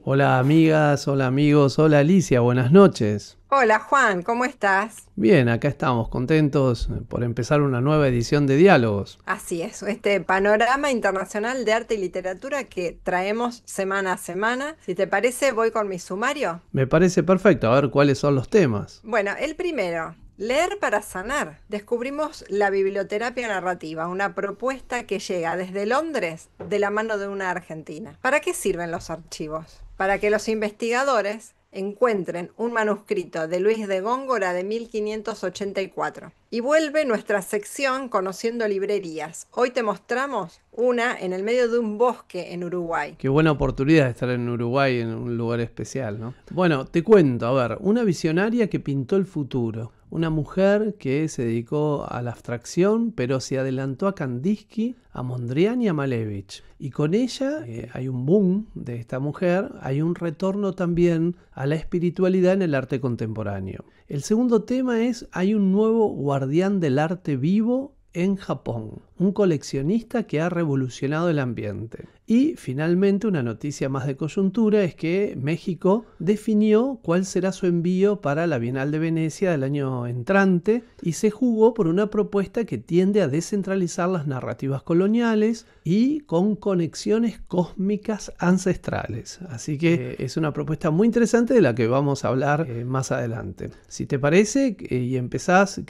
Hola amigas, hola amigos, hola Alicia, buenas noches. Hola Juan, ¿cómo estás? Bien, acá estamos contentos por empezar una nueva edición de Diálogos. Así es, este panorama internacional de arte y literatura que traemos semana a semana. Si te parece, voy con mi sumario. Me parece perfecto, a ver cuáles son los temas. Bueno, el primero, leer para sanar. Descubrimos la biblioterapia narrativa, una propuesta que llega desde Londres de la mano de una argentina. ¿Para qué sirven los archivos? Para que los investigadores encuentren un manuscrito de Luis de Góngora de 1584. Y vuelve nuestra sección Conociendo Librerías. Hoy te mostramos una en el medio de un bosque en Uruguay. Qué buena oportunidad de estar en Uruguay, en un lugar especial, ¿no? Bueno, te cuento, a ver, una visionaria que pintó el futuro. Una mujer que se dedicó a la abstracción, pero se adelantó a Kandinsky, a Mondrian y a Malevich. Y con ella hay un boom de esta mujer, hay un retorno también a la espiritualidad en el arte contemporáneo. El segundo tema es, hay un nuevo guardián del arte vivo en Japón, un coleccionista que ha revolucionado el ambiente. Y finalmente una noticia más de coyuntura es que México definió cuál será su envío para la Bienal de Venecia del año entrante y se jugó por una propuesta que tiende a descentralizar las narrativas coloniales y con conexiones cósmicas ancestrales. Así que es una propuesta muy interesante de la que vamos a hablar más adelante. Si te parece y empezás,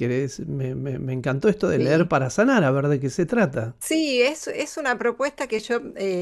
me encantó esto de leer Sí. para sanar, a ver de qué se trata. Sí, es una propuesta que yo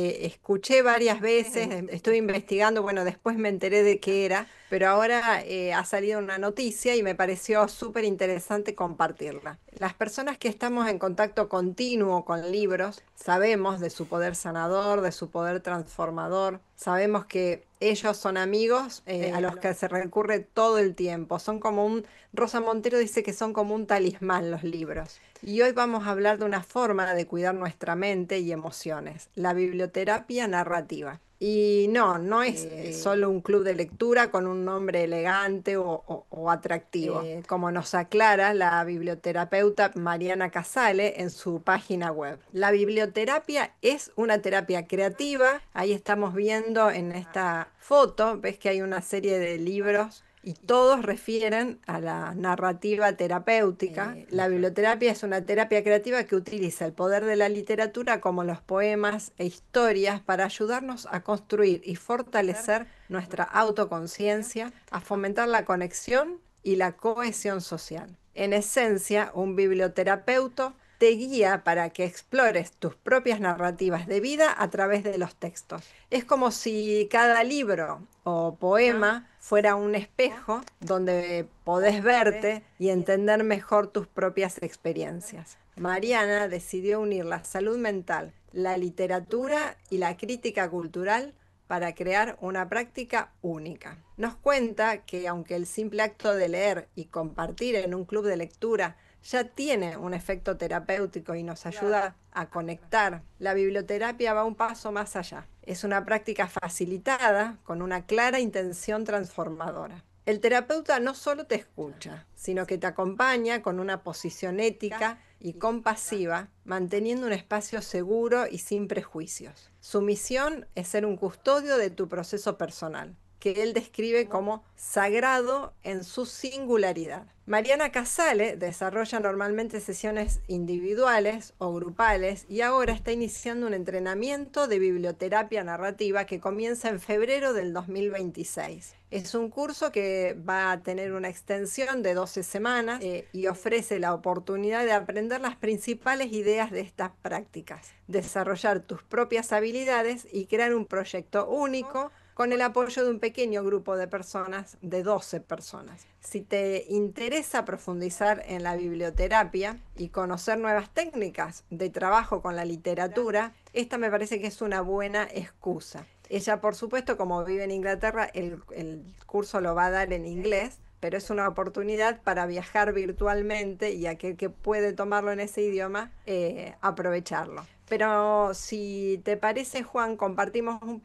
escuché varias veces, estuve investigando, bueno, después me enteré de qué era, pero ahora ha salido una noticia y me pareció súper interesante compartirla. Las personas que estamos en contacto continuo con libros sabemos de su poder sanador, de su poder transformador, sabemos que ellos son amigos a los que se recurre todo el tiempo, son como un, Rosa Montero dice que son como un talismán los libros. Y hoy vamos a hablar de una forma de cuidar nuestra mente y emociones, la biblioterapia narrativa. Y no es solo un club de lectura con un nombre elegante o atractivo, como nos aclara la biblioterapeuta Mariana Casale en su página web. La biblioterapia es una terapia creativa, ahí estamos viendo en esta foto, ves que hay una serie de libros y todos refieren a la narrativa terapéutica. La biblioterapia es una terapia creativa que utiliza el poder de la literatura como los poemas e historias para ayudarnos a construir y fortalecer nuestra autoconciencia, a fomentar la conexión y la cohesión social. En esencia, un biblioterapeuta te guía para que explores tus propias narrativas de vida a través de los textos. Es como si cada libro o poema fuera un espejo donde podés verte y entender mejor tus propias experiencias. Mariana decidió unir la salud mental, la literatura y la crítica cultural para crear una práctica única. Nos cuenta que aunque el simple acto de leer y compartir en un club de lectura ya tiene un efecto terapéutico y nos ayuda a conectar, la biblioterapia va un paso más allá. Es una práctica facilitada con una clara intención transformadora. El terapeuta no solo te escucha, sino que te acompaña con una posición ética y compasiva, manteniendo un espacio seguro y sin prejuicios. Su misión es ser un custodio de tu proceso personal, que él describe como sagrado en su singularidad. Mariana Casale desarrolla normalmente sesiones individuales o grupales y ahora está iniciando un entrenamiento de biblioterapia narrativa que comienza en febrero del 2026. Es un curso que va a tener una extensión de 12 semanas y ofrece la oportunidad de aprender las principales ideas de estas prácticas, desarrollar tus propias habilidades y crear un proyecto único con el apoyo de un pequeño grupo de personas, de 12 personas. Si te interesa profundizar en la biblioterapia y conocer nuevas técnicas de trabajo con la literatura, esta me parece que es una buena excusa. Ella, por supuesto, como vive en Inglaterra, el curso lo va a dar en inglés, pero es una oportunidad para viajar virtualmente y aquel que puede tomarlo en ese idioma, aprovecharlo. Pero si te parece, Juan, compartimos un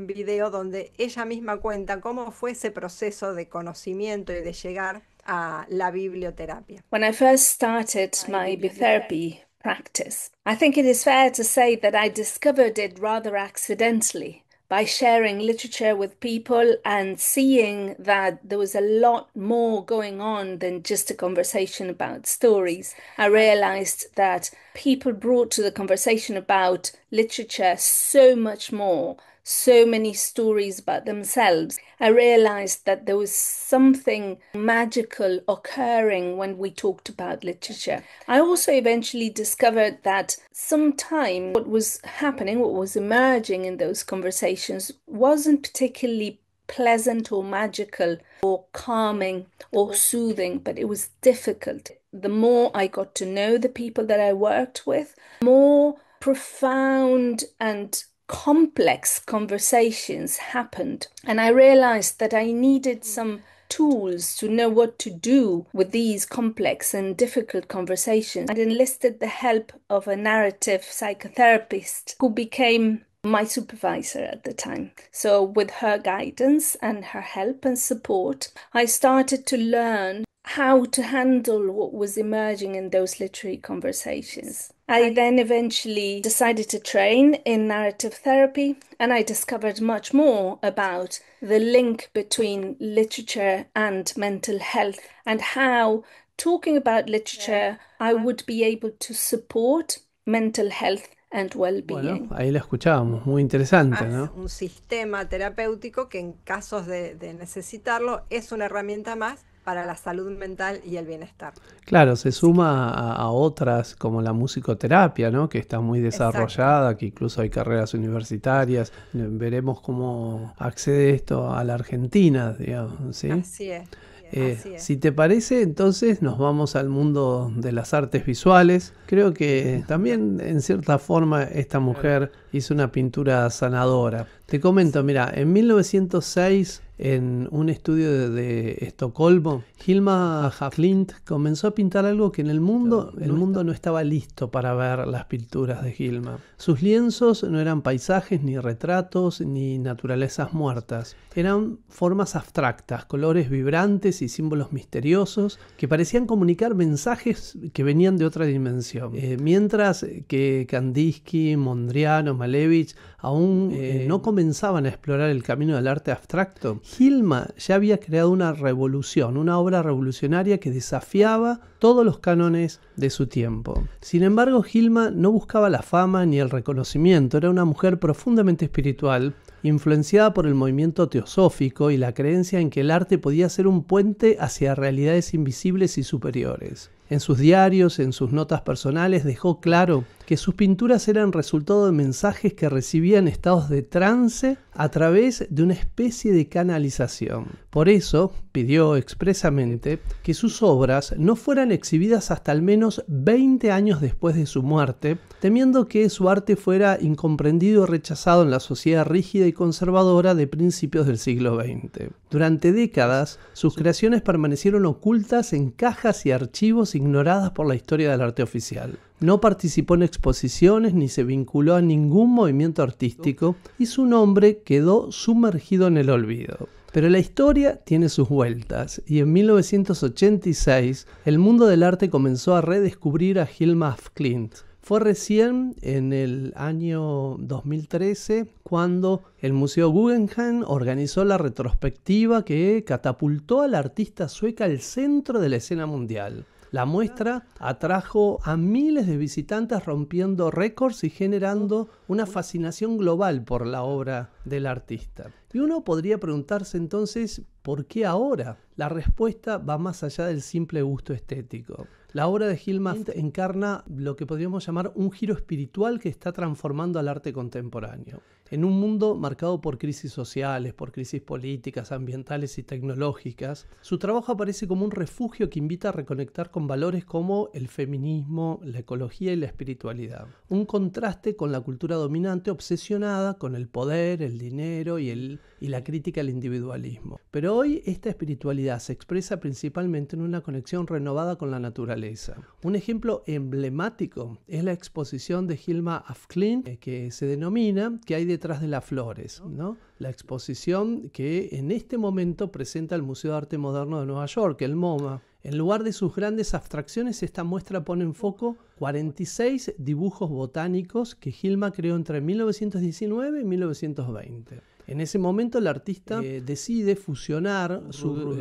video donde ella misma cuenta cómo fue ese proceso de conocimiento y de llegar a la biblioterapia. When I first started my therapy practice, I think it is fair to say that I discovered it rather accidentally. by sharing literature with people and seeing that there was a lot more going on than just a conversation about stories. I realized that people brought to the conversation about literature so much more, so many stories about themselves. I realized that there was something magical occurring when we talked about literature. I also eventually discovered that sometimes what was happening, what was emerging in those conversations wasn't particularly pleasant or magical or calming or soothing, but it was difficult. The more I got to know the people that I worked with, more profound and complex conversations happened. And I realized that I needed some tools to know what to do with these complex and difficult conversations. I enlisted the help of a narrative psychotherapist who became my supervisor at the time. So with her guidance and her help and support, I started to learn how to handle what was emerging in those literary conversations. I then eventually decided to train in narrative therapy, and I discovered much more about the link between literature and mental health and how, talking about literature, I would be able to support mental health and well-being. Bueno, ahí la escuchábamos, muy interesante, ¿no? Un sistema terapéutico que en casos de necesitarlo es una herramienta más para la salud mental y el bienestar. Claro, se suma a otras como la musicoterapia, ¿no? Que está muy desarrollada, exacto, que incluso hay carreras universitarias. Veremos cómo accede esto a la Argentina, digamos, ¿sí? Así es. Si te parece, entonces nos vamos al mundo de las artes visuales. Creo que también en cierta forma esta mujer hizo una pintura sanadora. Te comento, mira, en 1906 en un estudio de Estocolmo, Hilma af Klint comenzó a pintar algo que en el mundo no estaba listo para ver las pinturas de Hilma. Sus lienzos no eran paisajes, ni retratos, ni naturalezas muertas. Eran formas abstractas, colores vibrantes y símbolos misteriosos que parecían comunicar mensajes que venían de otra dimensión. Mientras que Kandinsky, Mondrian, Malevich aún no comenzaban a explorar el camino del arte abstracto, Hilma ya había creado una revolución, una obra revolucionaria que desafiaba todos los cánones de su tiempo. Sin embargo, Hilma no buscaba la fama ni el reconocimiento, era una mujer profundamente espiritual, influenciada por el movimiento teosófico y la creencia en que el arte podía ser un puente hacia realidades invisibles y superiores. En sus diarios, en sus notas personales, dejó claro que sus pinturas eran resultado de mensajes que recibía en estados de trance a través de una especie de canalización. Por eso pidió expresamente que sus obras no fueran exhibidas hasta al menos 20 años después de su muerte, temiendo que su arte fuera incomprendido o rechazado en la sociedad rígida y conservadora de principios del siglo XX. Durante décadas, sus creaciones permanecieron ocultas en cajas y archivos ignoradas por la historia del arte oficial. No participó en exposiciones ni se vinculó a ningún movimiento artístico y su nombre quedó sumergido en el olvido. Pero la historia tiene sus vueltas y en 1986 el mundo del arte comenzó a redescubrir a Hilma af Klint. Fue recién en el año 2013 cuando el Museo Guggenheim organizó la retrospectiva que catapultó a la artista sueca al centro de la escena mundial. La muestra atrajo a miles de visitantes rompiendo récords y generando una fascinación global por la obra del artista. Y uno podría preguntarse entonces, ¿por qué ahora? La respuesta va más allá del simple gusto estético. La obra de Hilma encarna lo que podríamos llamar un giro espiritual que está transformando al arte contemporáneo. En un mundo marcado por crisis sociales, por crisis políticas, ambientales y tecnológicas, su trabajo aparece como un refugio que invita a reconectar con valores como el feminismo, la ecología y la espiritualidad. Un contraste con la cultura dominante obsesionada con el poder, el dinero y la crítica al individualismo. Pero hoy esta espiritualidad se expresa principalmente en una conexión renovada con la naturaleza. Un ejemplo emblemático es la exposición de Hilma af Klint, que se denomina ¿Qué hay detrás de las flores?, ¿no? La exposición que en este momento presenta el Museo de Arte Moderno de Nueva York, el MoMA. En lugar de sus grandes abstracciones, esta muestra pone en foco 46 dibujos botánicos que Gilma creó entre 1919 y 1920. En ese momento el artista decide fusionar su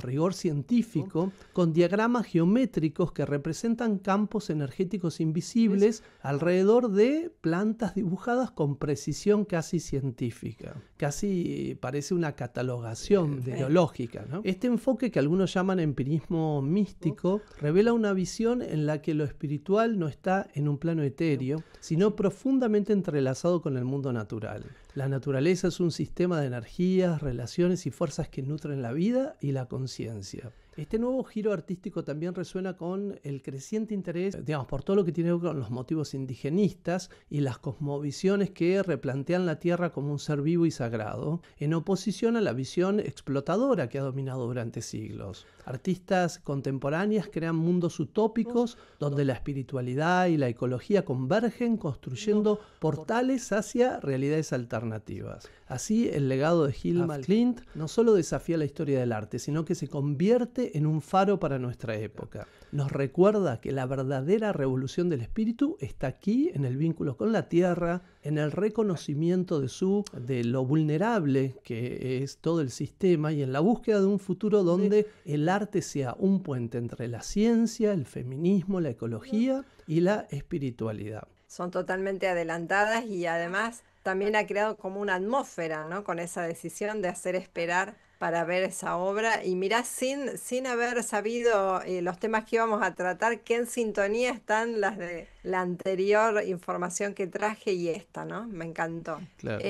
rigor científico con diagramas geométricos que representan campos energéticos invisibles alrededor de plantas dibujadas con precisión casi científica. Casi parece una catalogación biológica, ¿no? Este enfoque, que algunos llaman empirismo místico, revela una visión en la que lo espiritual no está en un plano etéreo, sino profundamente entrelazado con el mundo natural. La naturaleza es un sistema de energías, relaciones y fuerzas que nutren la vida y la conciencia. Este nuevo giro artístico también resuena con el creciente interés, por todo lo que tiene que ver con los motivos indigenistas y las cosmovisiones que replantean la Tierra como un ser vivo y sagrado, en oposición a la visión explotadora que ha dominado durante siglos. Artistas contemporáneas crean mundos utópicos donde la espiritualidad y la ecología convergen, construyendo portales hacia realidades alternativas. Así, el legado de Hilma af Klint no solo desafía la historia del arte, sino que se convierte en un faro para nuestra época. Nos recuerda que la verdadera revolución del espíritu está aquí, en el vínculo con la tierra, en el reconocimiento de lo vulnerable que es todo el sistema y en la búsqueda de un futuro donde el arte sea un puente entre la ciencia, el feminismo, la ecología y la espiritualidad. Son totalmente adelantadas y además también ha creado como una atmósfera, ¿no? Con esa decisión de hacer esperar para ver esa obra. Y mirá, sin haber sabido los temas que íbamos a tratar, qué en sintonía están las de la anterior información que traje y esta, ¿no? Me encantó. Claro.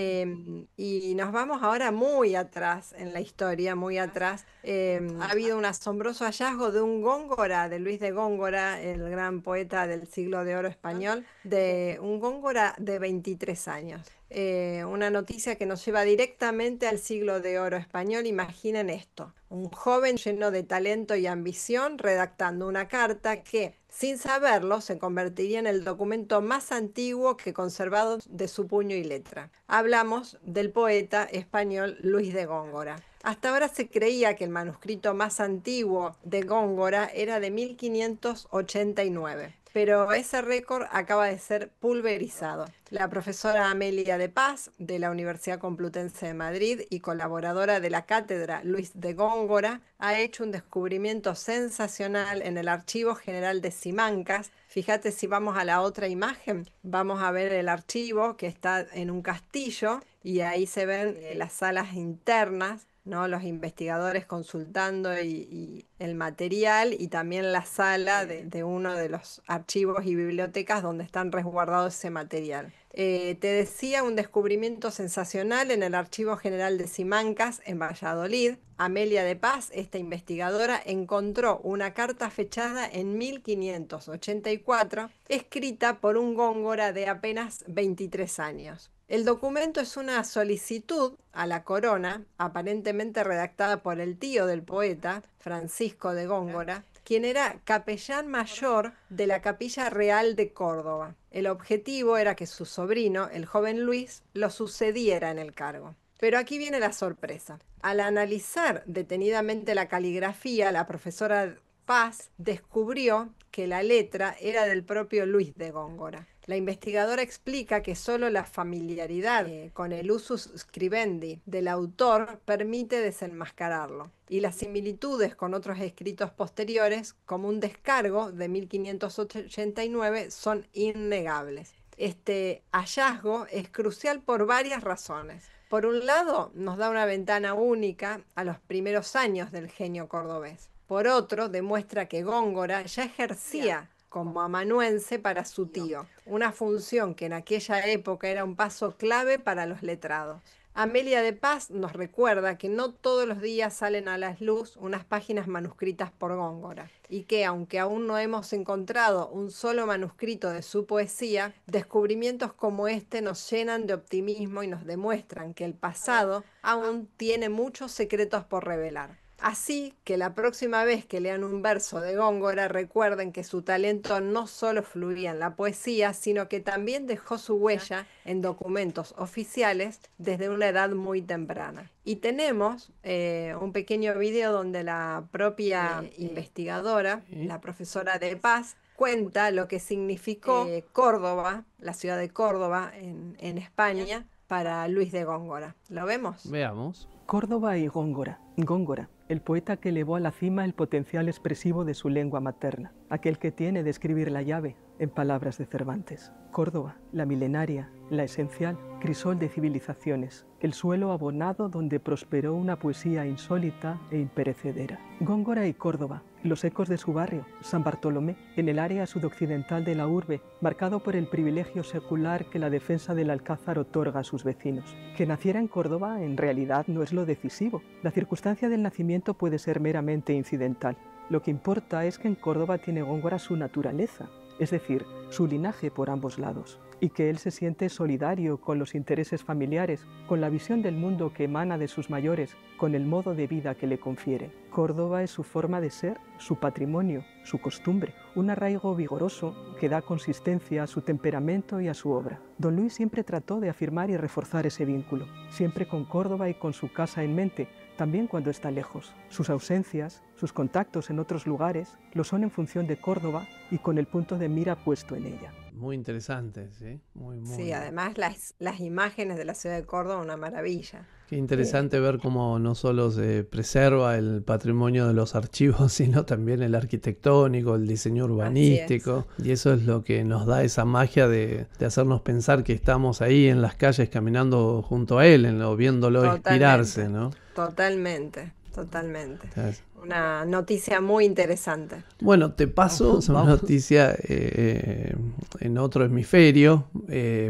Y nos vamos ahora muy atrás en la historia, muy atrás. Ha habido un asombroso hallazgo de un góngora, de Luis de Góngora, el gran poeta del siglo de oro español, de un góngora de 23 años. Una noticia que nos lleva directamente al siglo de oro español. Imaginen esto, un joven lleno de talento y ambición redactando una carta que, sin saberlo, se convertiría en el documento más antiguo que conservado de su puño y letra. Hablamos del poeta español Luis de Góngora. Hasta ahora se creía que el manuscrito más antiguo de Góngora era de 1589. Pero ese récord acaba de ser pulverizado. La profesora Amelia de Paz, de la Universidad Complutense de Madrid y colaboradora de la cátedra Luis de Góngora, ha hecho un descubrimiento sensacional en el Archivo General de Simancas. Fíjate, si vamos a la otra imagen, vamos a ver el archivo que está en un castillo y ahí se ven las salas internas, ¿no? Los investigadores consultando y el material, y también la sala de uno de los archivos y bibliotecas donde están resguardados ese material. Te decía, un descubrimiento sensacional en el Archivo General de Simancas, en Valladolid. Amelia de Paz, esta investigadora, encontró una carta fechada en 1584, escrita por un góngora de apenas 23 años. El documento es una solicitud a la corona, aparentemente redactada por el tío del poeta, Francisco de Góngora, quien era capellán mayor de la Capilla Real de Córdoba. El objetivo era que su sobrino, el joven Luis, lo sucediera en el cargo. Pero aquí viene la sorpresa. Al analizar detenidamente la caligrafía, la profesora Paz descubrió que la letra era del propio Luis de Góngora. La investigadora explica que solo la familiaridad con el usus scribendi del autor permite desenmascararlo, y las similitudes con otros escritos posteriores, como un descargo de 1589, son innegables. Este hallazgo es crucial por varias razones. Por un lado, nos da una ventana única a los primeros años del genio cordobés. Por otro, demuestra que Góngora ya ejercía como amanuense para su tío, una función que en aquella época era un paso clave para los letrados. Amelia de Paz nos recuerda que no todos los días salen a la luz unas páginas manuscritas por Góngora, y que, aunque aún no hemos encontrado un solo manuscrito de su poesía, descubrimientos como este nos llenan de optimismo y nos demuestran que el pasado aún tiene muchos secretos por revelar. Así que la próxima vez que lean un verso de Góngora, recuerden que su talento no solo fluía en la poesía, sino que también dejó su huella en documentos oficiales desde una edad muy temprana. Y tenemos un pequeño video donde la propia investigadora, la profesora de Paz, cuenta lo que significó Córdoba, la ciudad de Córdoba en España, para Luis de Góngora. ¿Lo vemos? Veamos. Córdoba y Góngora. Góngora, el poeta que elevó a la cima el potencial expresivo de su lengua materna, aquel que tiene de escribir la llave, en palabras de Cervantes. Córdoba, la milenaria, la esencial, crisol de civilizaciones, el suelo abonado donde prosperó una poesía insólita e imperecedera. Góngora y Córdoba, los ecos de su barrio, San Bartolomé, en el área sudoccidental de la urbe, marcado por el privilegio secular que la defensa del Alcázar otorga a sus vecinos. Que naciera en Córdoba en realidad no es lo decisivo. La circunstancia del nacimiento puede ser meramente incidental. Lo que importa es que en Córdoba tiene Góngora su naturaleza, es decir, su linaje por ambos lados, y que él se siente solidario con los intereses familiares, con la visión del mundo que emana de sus mayores, con el modo de vida que le confieren. Córdoba es su forma de ser, su patrimonio, su costumbre, un arraigo vigoroso que da consistencia a su temperamento y a su obra. Don Luis siempre trató de afirmar y reforzar ese vínculo, siempre con Córdoba y con su casa en mente, también cuando está lejos. Sus ausencias, sus contactos en otros lugares, lo son en función de Córdoba y con el punto de mira puesto en ella. Muy interesante, ¿sí? Muy. Sí, además las imágenes de la ciudad de Córdoba, una maravilla. Qué interesante ver cómo no solo se preserva el patrimonio de los archivos, sino también el arquitectónico, el diseño urbanístico. Y eso es lo que nos da esa magia de hacernos pensar que estamos ahí en las calles caminando junto a él, viéndolo inspirarse, ¿no? Totalmente. Una noticia muy interesante. Bueno, te paso una noticia en otro hemisferio,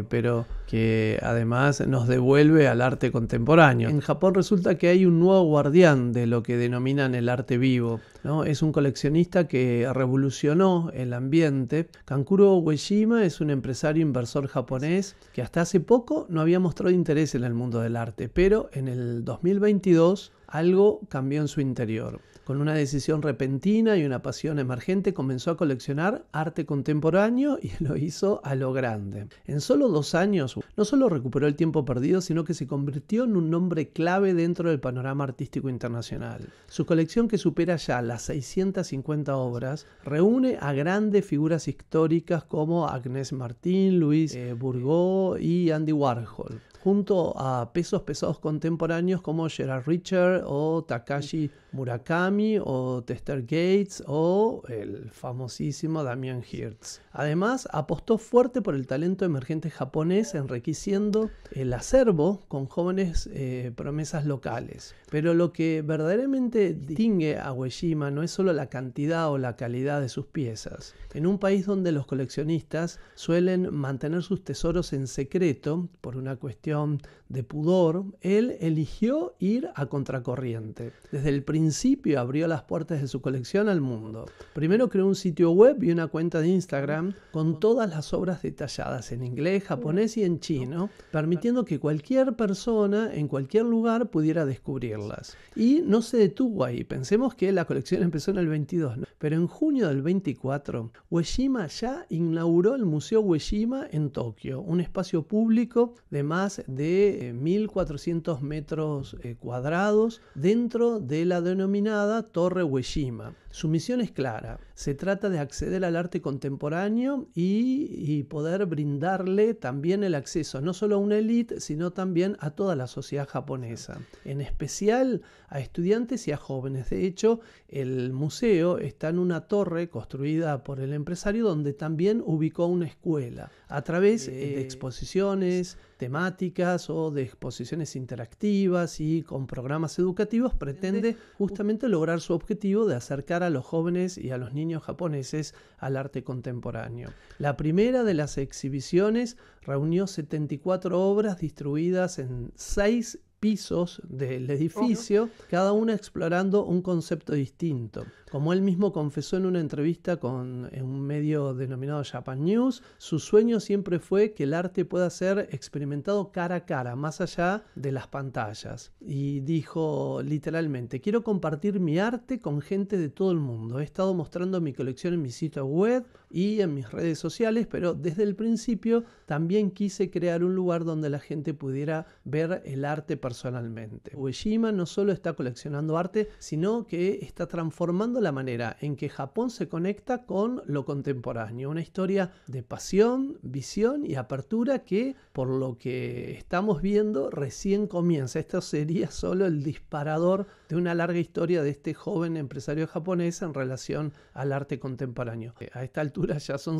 pero que además nos devuelve al arte contemporáneo. En Japón resulta que hay un nuevo guardián de lo que denominan el arte vivo, ¿no? Es un coleccionista que revolucionó el ambiente. Kankuro Ueshima es un empresario inversor japonés que hasta hace poco no había mostrado interés en el mundo del arte, pero en el 2022 algo cambió en su interior. Con una decisión repentina y una pasión emergente comenzó a coleccionar arte contemporáneo y lo hizo a lo grande. En solo 2 años no solo recuperó el tiempo perdido, sino que se convirtió en un nombre clave dentro del panorama artístico internacional. Su colección, que supera ya las 650 obras, reúne a grandes figuras históricas como Agnès Martin, Louis Bourgeois y Andy Warhol, junto a pesos pesados contemporáneos como Gerard Richter o Takashi Murakami o Chester Gates o el famosísimo Damien Hirst. Además, apostó fuerte por el talento emergente japonés, enriqueciendo el acervo con jóvenes promesas locales. Pero lo que verdaderamente distingue a Ueshima no es solo la cantidad o la calidad de sus piezas. En un país donde los coleccionistas suelen mantener sus tesoros en secreto por una cuestión de pudor, él eligió ir a contracorriente. Desde el principio abrió las puertas de su colección al mundo. Primero creó un sitio web y una cuenta de Instagram con todas las obras detalladas en inglés, japonés y en chino, permitiendo que cualquier persona en cualquier lugar pudiera descubrirlas. Y no se detuvo ahí. Pensemos que la colección empezó en el 22, ¿no? Pero en junio del 24, Ueshima ya inauguró el Museo Ueshima en Tokio, un espacio público de más de 1.400 metros cuadrados dentro de la denominada Torre Ueshima. Su misión es clara. Se trata de acceder al arte contemporáneo y poder brindarle también el acceso no solo a una élite, sino también a toda la sociedad japonesa, en especial a estudiantes y a jóvenes. De hecho, el museo está en una torre construida por el empresario donde también ubicó una escuela. A través de exposiciones temáticas o de exposiciones interactivas y con programas educativos, pretende justamente lograr su objetivo de acercar a los jóvenes y a los niños japoneses al arte contemporáneo. La primera de las exhibiciones reunió 74 obras distribuidas en 6 pisos del edificio, cada una explorando un concepto distinto. Como él mismo confesó en una entrevista en un medio denominado Japan News, su sueño siempre fue que el arte pueda ser experimentado cara a cara, más allá de las pantallas. Y dijo literalmente: quiero compartir mi arte con gente de todo el mundo. He estado mostrando mi colección en mi sitio web y en mis redes sociales, pero desde el principio también quise crear un lugar donde la gente pudiera ver el arte personalmente. Ueshima no solo está coleccionando arte, sino que está transformando la manera en que Japón se conecta con lo contemporáneo. Una historia de pasión, visión y apertura que, por lo que estamos viendo, recién comienza. Esto sería solo el disparador de una larga historia de este joven empresario japonés en relación al arte contemporáneo. A esta altura ya son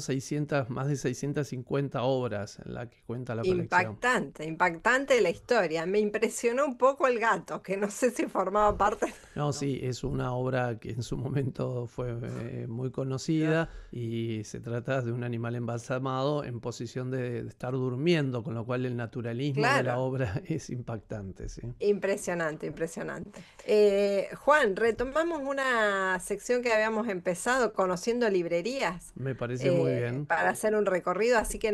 más de 650 obras en la que cuenta la colección. Impactante la historia. Me impresionó un poco el gato, que no sé si formaba parte. No, sí, es una obra que en su momento fue muy conocida y se trata de un animal embalsamado en posición de estar durmiendo, con lo cual el naturalismo de la obra es impactante. ¿Sí? Impresionante. Juan, retomamos una sección que habíamos empezado, conociendo librerías. Me parece muy bien. Para hacer un recorrido, así que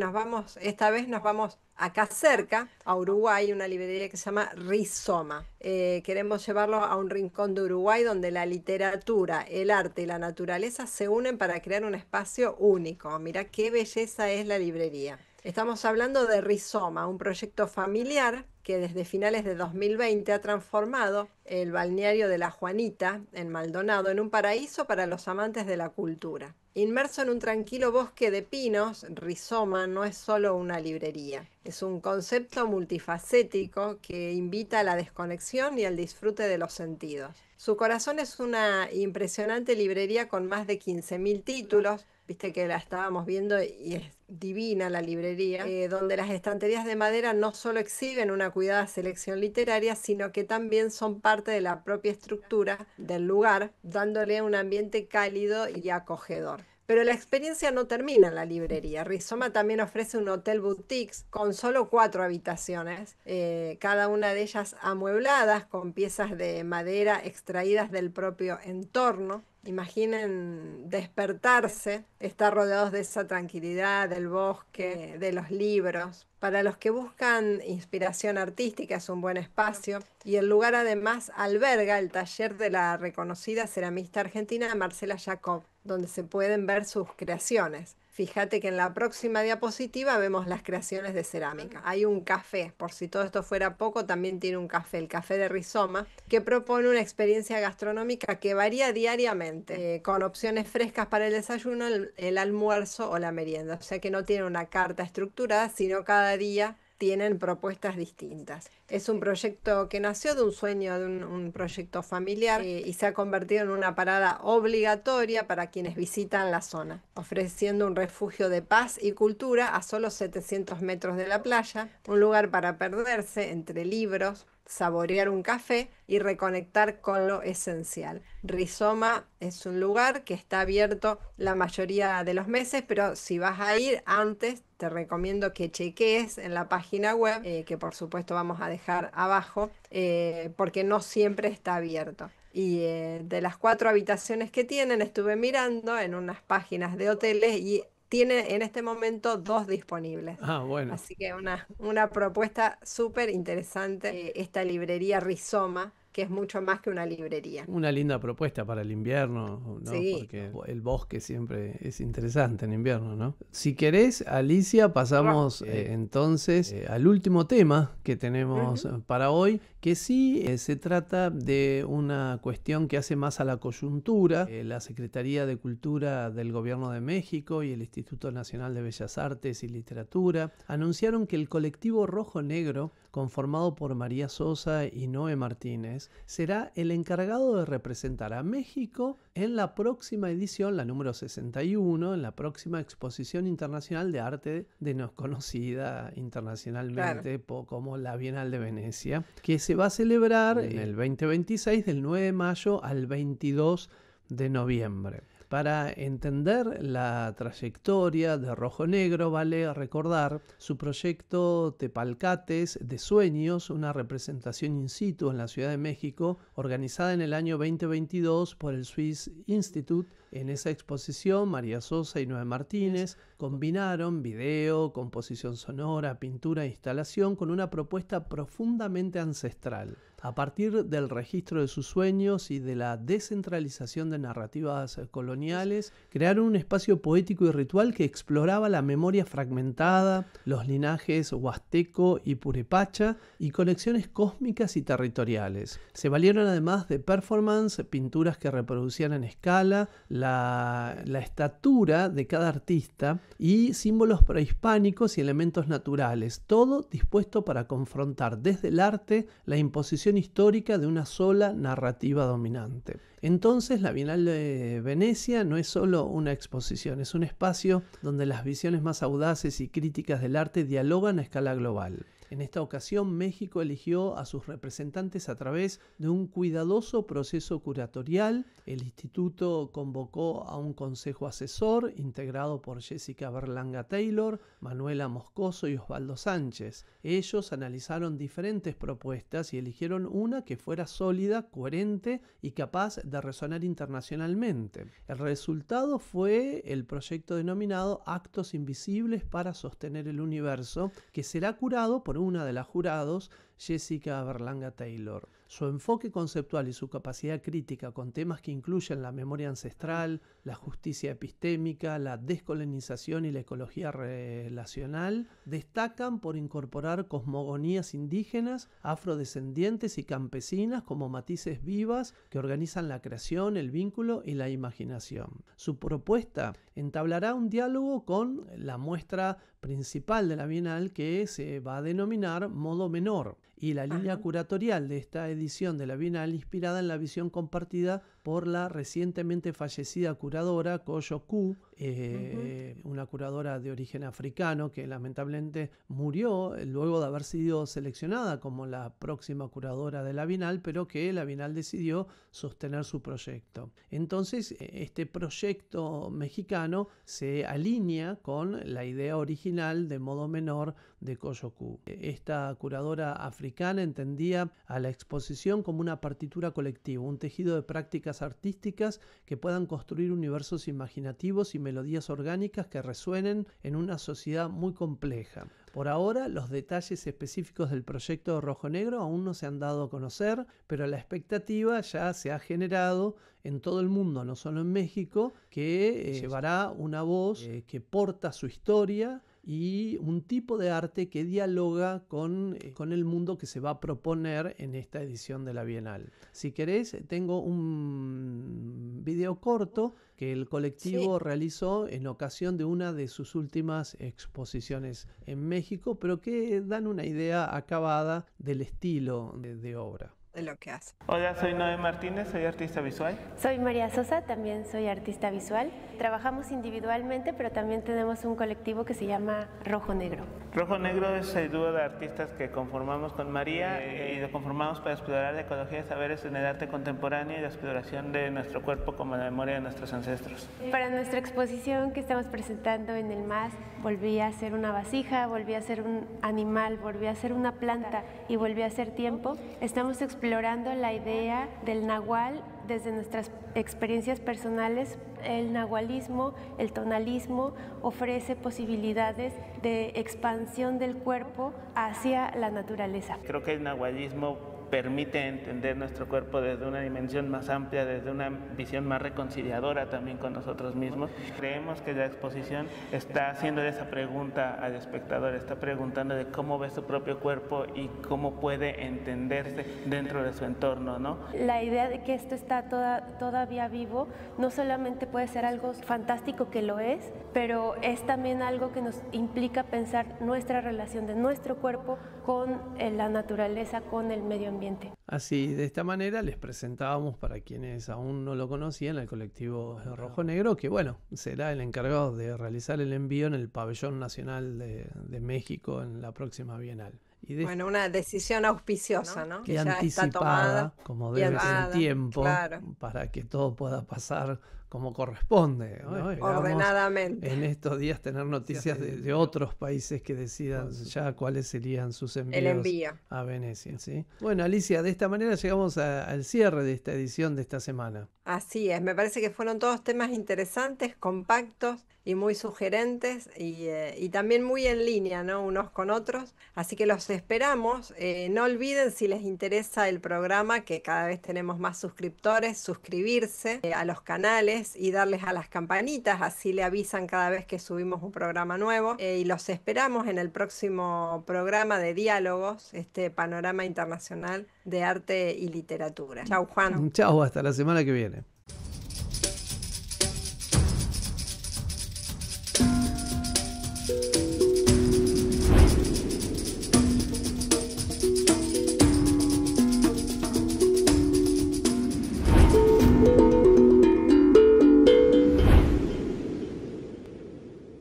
esta vez nos vamos acá cerca, a Uruguay, una librería que se llama Rizoma. Queremos llevarlo a un rincón de Uruguay donde la literatura, el arte y la naturaleza se unen para crear un espacio único. Mirá qué belleza es la librería. Estamos hablando de Rizoma, un proyecto familiar que desde finales de 2020 ha transformado el balneario de La Juanita, en Maldonado, en un paraíso para los amantes de la cultura. Inmerso en un tranquilo bosque de pinos, Rizoma no es solo una librería. Es un concepto multifacético que invita a la desconexión y al disfrute de los sentidos. Su corazón es una impresionante librería con más de 15.000 títulos. Viste que la estábamos viendo y es divina la librería, donde las estanterías de madera no solo exhiben una cuidada selección literaria, sino que también son parte de la propia estructura del lugar, dándole un ambiente cálido y acogedor. Pero la experiencia no termina en la librería. Rizoma también ofrece un hotel boutique con solo 4 habitaciones, cada una de ellas amuebladas con piezas de madera extraídas del propio entorno. Imaginen despertarse, estar rodeados de esa tranquilidad, del bosque, de los libros. Para los que buscan inspiración artística es un buen espacio y el lugar además alberga el taller de la reconocida ceramista argentina Marcela Jacob, donde se pueden ver sus creaciones. Fíjate que en la próxima diapositiva vemos las creaciones de cerámica. Hay un café, por si todo esto fuera poco, también tiene un café, el Café de Rizoma, que propone una experiencia gastronómica que varía diariamente, con opciones frescas para el desayuno, el almuerzo o la merienda. O sea que no tiene una carta estructurada, sino cada día tienen propuestas distintas. Es un proyecto que nació de un sueño, de un proyecto familiar y se ha convertido en una parada obligatoria para quienes visitan la zona, ofreciendo un refugio de paz y cultura a solo 700 metros de la playa, un lugar para perderse entre libros, saborear un café y reconectar con lo esencial. Rizoma es un lugar que está abierto la mayoría de los meses, pero si vas a ir antes, te recomiendo que cheques en la página web, que por supuesto vamos a dejar abajo, porque no siempre está abierto. Y de las 4 habitaciones que tienen, estuve mirando en unas páginas de hoteles y tiene en este momento 2 disponibles. Bueno. Así que una propuesta súper interesante, esta librería Rizoma, que es mucho más que una librería. Una linda propuesta para el invierno, ¿no? Sí. Porque el bosque siempre es interesante en invierno, ¿no? Si querés, Alicia, pasamos entonces al último tema que tenemos para hoy, que sí se trata de una cuestión que hace más a la coyuntura. La Secretaría de Cultura del Gobierno de México y el Instituto Nacional de Bellas Artes y Literatura anunciaron que el colectivo Rojo Negro, conformado por María Sosa y Noé Martínez, será el encargado de representar a México en la próxima edición, la número 61, en la próxima Exposición Internacional de Arte conocida internacionalmente como la Bienal de Venecia, que se va a celebrar en el 2026 del 9 de mayo al 22 de noviembre. Para entender la trayectoria de Rojo Negro vale recordar su proyecto Tepalcates de Sueños, una representación in situ en la Ciudad de México, organizada en el año 2022 por el Swiss Institute. En esa exposición, María Sosa y Noé Martínez combinaron video, composición sonora, pintura e instalación con una propuesta profundamente ancestral. A partir del registro de sus sueños y de la descentralización de narrativas coloniales, crearon un espacio poético y ritual que exploraba la memoria fragmentada, los linajes huasteco y purepacha y conexiones cósmicas y territoriales. Se valieron además de performance, pinturas que reproducían en escala la estatura de cada artista y símbolos prehispánicos y elementos naturales, todo dispuesto para confrontar desde el arte la imposición histórica de una sola narrativa dominante. Entonces, la Bienal de Venecia no es solo una exposición, es un espacio donde las visiones más audaces y críticas del arte dialogan a escala global. En esta ocasión, México eligió a sus representantes a través de un cuidadoso proceso curatorial. El instituto convocó a un consejo asesor integrado por Jessica Berlanga Taylor, Manuela Moscoso y Osvaldo Sánchez. Ellos analizaron diferentes propuestas y eligieron una que fuera sólida, coherente y capaz de resonar internacionalmente. El resultado fue el proyecto denominado Actos Invisibles para Sostener el Universo, que será curado por una de las jurados, Jessica Berlanga Taylor. Su enfoque conceptual y su capacidad crítica con temas que incluyen la memoria ancestral, la justicia epistémica, la descolonización y la ecología relacional destacan por incorporar cosmogonías indígenas, afrodescendientes y campesinas como matices vivas que organizan la creación, el vínculo y la imaginación. Su propuesta entablará un diálogo con la muestra principal de la Bienal, que se va a denominar Modo Menor, y la línea curatorial de esta edición de la Bienal, inspirada en la visión compartida por la recientemente fallecida curadora Koyo Ku, una curadora de origen africano que lamentablemente murió luego de haber sido seleccionada como la próxima curadora de la Bienal, pero que la Bienal decidió sostener su proyecto. Entonces, este proyecto mexicano se alinea con la idea original de Modo Menor de Koyo Ku. Esta curadora africana entendía a la exposición como una partitura colectiva, un tejido de prácticas artísticas que puedan construir universos imaginativos y melodías orgánicas que resuenen en una sociedad muy compleja. Por ahora, los detalles específicos del proyecto de Rojo Negro aún no se han dado a conocer, pero la expectativa ya se ha generado en todo el mundo, no solo en México, que llevará una voz que porta su historia y un tipo de arte que dialoga con el mundo que se va a proponer en esta edición de la Bienal. Si querés, tengo un video corto que el colectivo realizó en ocasión de una de sus últimas exposiciones en México, pero que dan una idea acabada del estilo de obra. De lo que hace. Hola, soy Noé Martínez, soy artista visual. Soy María Sosa, también soy artista visual. Trabajamos individualmente, pero también tenemos un colectivo que se llama Rojo Negro. Rojo Negro es el dúo de artistas que conformamos con María y lo conformamos para explorar la ecología de saberes en el arte contemporáneo y la exploración de nuestro cuerpo como la memoria de nuestros ancestros. Para nuestra exposición que estamos presentando en el MAS, volví a hacer una vasija, volví a hacer un animal, volví a hacer una planta y volví a hacer tiempo. Estamos explorando la idea del nahual desde nuestras experiencias personales. El nahualismo, el tonalismo, ofrece posibilidades de expansión del cuerpo hacia la naturaleza. Creo que el nahualismo permite entender nuestro cuerpo desde una dimensión más amplia, desde una visión más reconciliadora también con nosotros mismos. Creemos que la exposición está haciendo esa pregunta al espectador, está preguntando de cómo ve su propio cuerpo y cómo puede entenderse dentro de su entorno, ¿no? La idea de que esto está todavía vivo no solamente puede ser algo fantástico, que lo es, pero es también algo que nos implica pensar nuestra relación de nuestro cuerpo con la naturaleza, con el medio ambiente. Así, de esta manera les presentábamos, para quienes aún no lo conocían, al colectivo Rojo Negro, que bueno, será el encargado de realizar el envío en el Pabellón Nacional de México en la próxima Bienal. Bueno, una decisión auspiciosa, ¿no? Que ya anticipada, está tomada, como debe ser, tiempo, claro, para que todo pueda pasar como corresponde, ¿no? Ordenadamente. En estos días tener noticias de otros países que decidan ya cuáles serían sus envíos a Venecia, ¿sí? Bueno, Alicia, de esta manera llegamos al cierre de esta edición de esta semana. Así es, me parece que fueron todos temas interesantes, compactos y muy sugerentes y también muy en línea, ¿no? Unos con otros. Así que los esperamos. No olviden, si les interesa el programa, que cada vez tenemos más suscriptores, suscribirse a los canales y darles a las campanitas, así le avisan cada vez que subimos un programa nuevo. Y los esperamos en el próximo programa de Diálogos, este panorama internacional de arte y literatura. Chau, Juan. Chau, hasta la semana que viene.